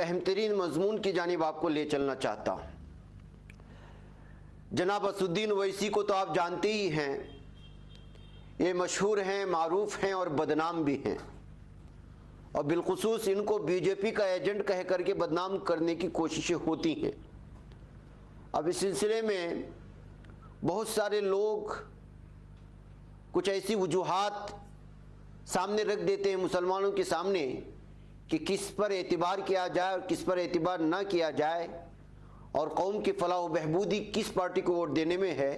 اہم ترین مضمون کی جانب آپ کو لے چلنا چاہتا ہوں۔ جناب اسدالدین اویسی کو تو آپ جانتے ہی ہیں، یہ مشہور ہیں، معروف ہیں اور بدنام بھی ہیں، اور بالخصوص ان کو بی جے پی کا ایجنٹ کہہ کر کے بدنام کرنے کی کوششیں ہوتی ہیں۔ اب اس سلسلے میں بہت سارے لوگ کچھ ایسی وجوہات سامنے رکھ دیتے ہیں مسلمانوں کے سامنے کہ کس پر اعتبار کیا جائے اور کس پر اعتبار نہ کیا جائے، اور قوم کی فلاح و بہبودی کس پارٹی کو ووٹ دینے میں ہے،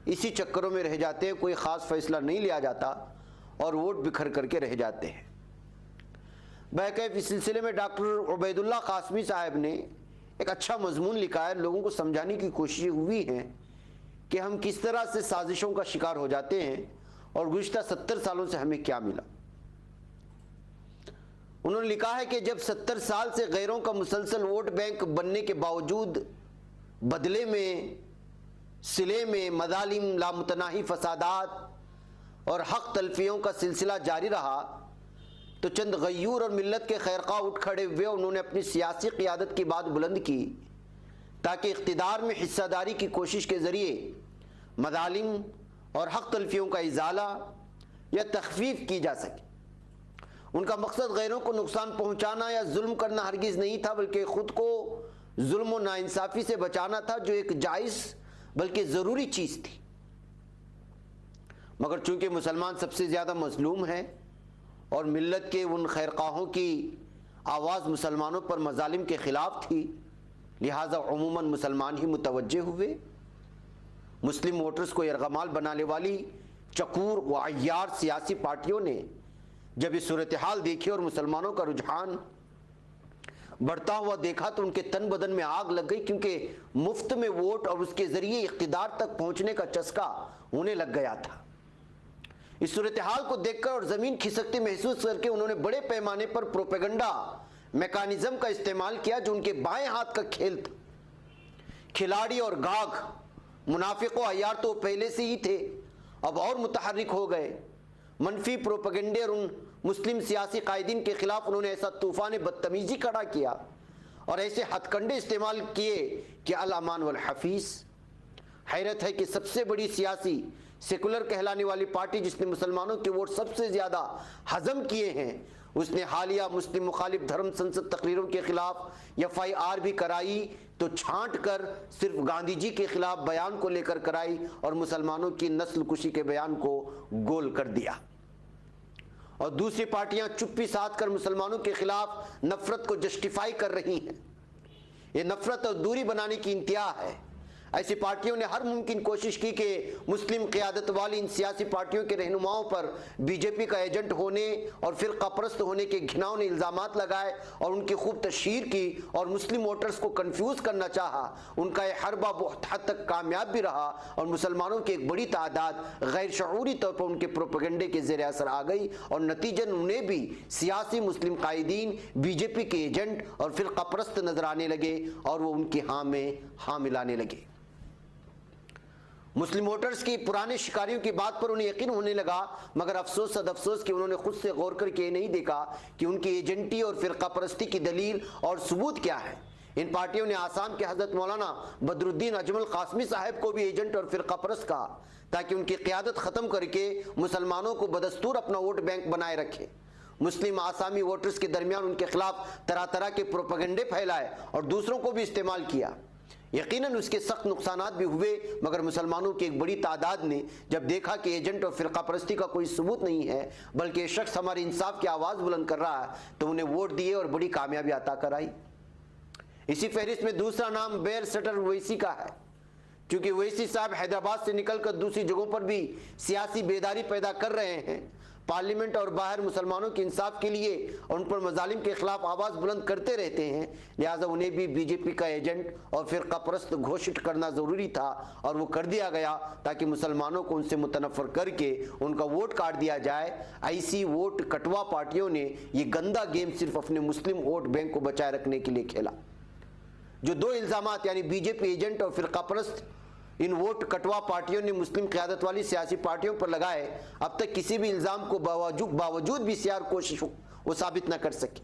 اسی چکروں میں رہ جاتے ہیں، کوئی خاص فیصلہ نہیں لیا جاتا اور ووٹ بکھر کر کے رہ جاتے ہیں۔ بہرکیف اس سلسلے میں ڈاکٹر عبید اللہ قاسمی صاحب نے ایک اچھا مضمون لکھا ہے، لوگوں کو سمجھانے کی کوششیں ہوئی ہیں کہ ہم کس طرح سے سازشوں کا شکار ہو جاتے ہیں اور گزشتہ 70 سالوں سے ہمیں کیا ملا۔ انہوں نے لکھا ہے کہ جب 70 سال سے غیروں کا مسلسل ووٹ بینک بننے کے باوجود بدلے میں صلے میں مظالم، لامتناہی فسادات اور حق تلفیوں کا سلسلہ جاری رہا، تو چند غیور اور ملت کے خیرخواہ اٹھ کھڑے ہوئے، انہوں نے اپنی سیاسی قیادت کی بات بلند کی تاکہ اقتدار میں حصہ داری کی کوشش کے ذریعے مظالم اور حق تلفیوں کا ازالہ یا تخفیف کی جا سکے۔ ان کا مقصد غیروں کو نقصان پہنچانا یا ظلم کرنا ہرگز نہیں تھا، بلکہ خود کو ظلم و ناانصافی سے بچانا تھا، جو ایک جائز بلکہ ضروری چیز تھی۔ مگر چونکہ مسلمان سب سے زیادہ مظلوم ہے اور ملت کے ان خیرخواہوں کی آواز مسلمانوں پر مظالم کے خلاف تھی، لہٰذا عموماً مسلمان ہی متوجہ ہوئے۔ مسلم ووٹرز کو یرغمال بنانے والی چکور و عیار سیاسی پارٹیوں نے جب یہ صورتحال دیکھی اور مسلمانوں کا رجحان بڑھتا ہوا دیکھا تو ان کے تن بدن میں آگ لگ گئی، کیونکہ مفت میں ووٹ اور اس کے ذریعے اقتدار تک پہنچنے کا چسکا ہونے لگ گیا تھا۔ اس صورتحال کو دیکھ کر اور زمین کھسکتی محسوس کر کے انہوں نے بڑے پیمانے پر پروپیگنڈا میکانزم کا استعمال کیا، جو ان کے بائیں ہاتھ کا کھیل تھا۔ کھلاڑی اور گاگ، منافق و عیار تو پہلے سے ہی تھے، اب اور متحرک ہو گئے۔ منفی پروپیگنڈے اور ان مسلم سیاسی قائدین کے خلاف انہوں نے ایسا طوفان بدتمیزی کھڑا کیا اور ایسے ہتھ کنڈے استعمال کیے کہ الامان والحفیظ۔ حیرت ہے کہ سب سے بڑی سیاسی سیکولر کہلانے والی پارٹی جس نے مسلمانوں کے ووٹ سب سے زیادہ ہضم کیے ہیں، اس نے حالیہ مسلم مخالف دھرم سنسد تقریروں کے خلاف FIR بھی کرائی تو چھانٹ کر صرف گاندھی جی کے خلاف بیان کو لے کر کرائی اور مسلمانوں کی نسل کشی کے بیان کو گول کر دیا، اور دوسری پارٹیاں چپی سادھ کر مسلمانوں کے خلاف نفرت کو جسٹیفائی کر رہی ہیں۔ یہ نفرت اور دوری بنانے کی انتہا ہے۔ ایسی پارٹیوں نے ہر ممکن کوشش کی کہ مسلم قیادت والی ان سیاسی پارٹیوں کے رہنماؤں پر بی جے پی کا ایجنٹ ہونے اور فرقہ پرست ہونے کے گھناؤنے الزامات لگائے اور ان کی خوب تشہیر کی اور مسلم ووٹرز کو کنفیوز کرنا چاہا۔ ان کا یہ حربہ بہت حد تک کامیاب بھی رہا اور مسلمانوں کی ایک بڑی تعداد غیر شعوری طور پر ان کے پروپیگنڈے کے زیر اثر آ گئی، اور نتیجن انہیں بھی سیاسی مسلم قائدین بی جے پی کے ایجنٹ اور فرقہ پرست نظر آنے لگے اور وہ ان کی ہاں میں ہاں ملانے لگے۔ مسلم ووٹرز کی پرانے شکاریوں کی بات پر انہیں یقین ہونے لگا، مگر افسوس صد افسوس کہ انہوں نے خود سے غور کر کے یہ نہیں دیکھا کہ ان کی ایجنٹی اور فرقہ پرستی کی دلیل اور ثبوت کیا ہے۔ ان پارٹیوں نے آسام کے حضرت مولانا بدر الدین اجمل قاسمی صاحب کو بھی ایجنٹ اور فرقہ پرست کہا تاکہ ان کی قیادت ختم کر کے مسلمانوں کو بدستور اپنا ووٹ بینک بنائے رکھے۔ مسلم آسامی ووٹرز کے درمیان ان کے خلاف طرح طرح کے پروپیگنڈے پھیلائے اور دوسروں کو بھی استعمال کیا۔ یقیناً اس کے سخت نقصانات بھی ہوئے، مگر مسلمانوں کی ایک بڑی تعداد نے جب دیکھا کہ ایجنٹ اور فرقہ پرستی کا کوئی ثبوت نہیں ہے بلکہ یہ شخص ہماری انصاف کی آواز بلند کر رہا ہے، تو انہیں ووٹ دیے اور بڑی کامیابی عطا کرائی۔ اسی فہرست میں دوسرا نام بیر سٹر اویسی کا ہے۔ چونکہ اویسی صاحب حیدرآباد سے نکل کر دوسری جگہوں پر بھی سیاسی بیداری پیدا کر رہے ہیں، پارلیمنٹ اور باہر مسلمانوں کے انصاف کے لیے اور ان پر مظالم کے خلاف آواز بلند کرتے رہتے ہیں، لہٰذا انہیں بھی بی جے پی کا ایجنٹ اور فرقہ پرست گھوشت کرنا ضروری تھا، اور وہ کر دیا گیا تاکہ مسلمانوں کو ان سے متنفر کر کے ان کا ووٹ کاٹ دیا جائے۔ ایسی ووٹ کٹوا پارٹیوں نے یہ گندا گیم صرف اپنے مسلم ووٹ بینک کو بچائے رکھنے کے لیے کھیلا۔ جو دو الزامات یعنی بی جے پی ایجنٹ اور فرقہ پرست ان ووٹ کٹوا پارٹیوں نے مسلم قیادت والی سیاسی پارٹیوں پر لگائے، اب تک کسی بھی الزام کو باوجود بھی سیار کوشش وہ ثابت نہ کر سکے۔